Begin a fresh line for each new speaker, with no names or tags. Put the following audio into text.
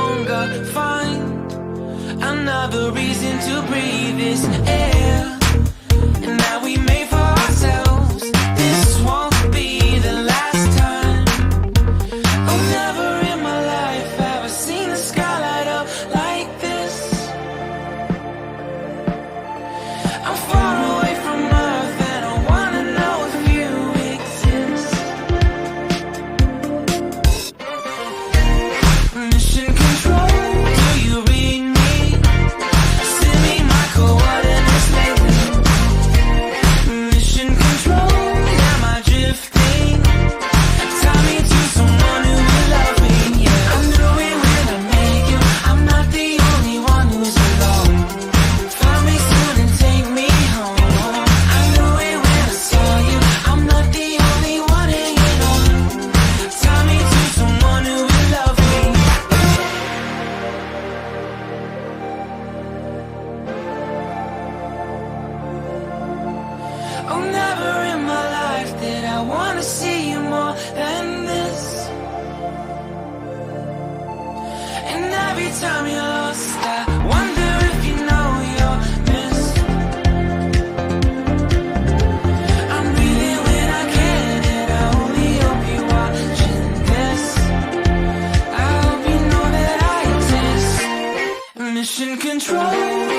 longer find another reason to breathe this air. And now we made for ourselves. This won't be the last time. Oh, never in my life have I seen the sky light up like this. I'm far away from Earth and I wanna know if you exist. Mission control, do you read me? Send me my coordinates lately. Mission control, am I drifting? Tie me to someone who will love me, yeah. I knew it when I make you. I'm not the only one who's alone. Find me soon and take me home. I knew it when I saw you. I'm not the only one hanging on. Tie me to someone who will love me. Oh, never in my life did I wanna see you more than this. And every time you're lost, I wonder if you know you're missed. I'm breathing when I can, and I only hope you're watching this. I hope you know that I exist. Mission control.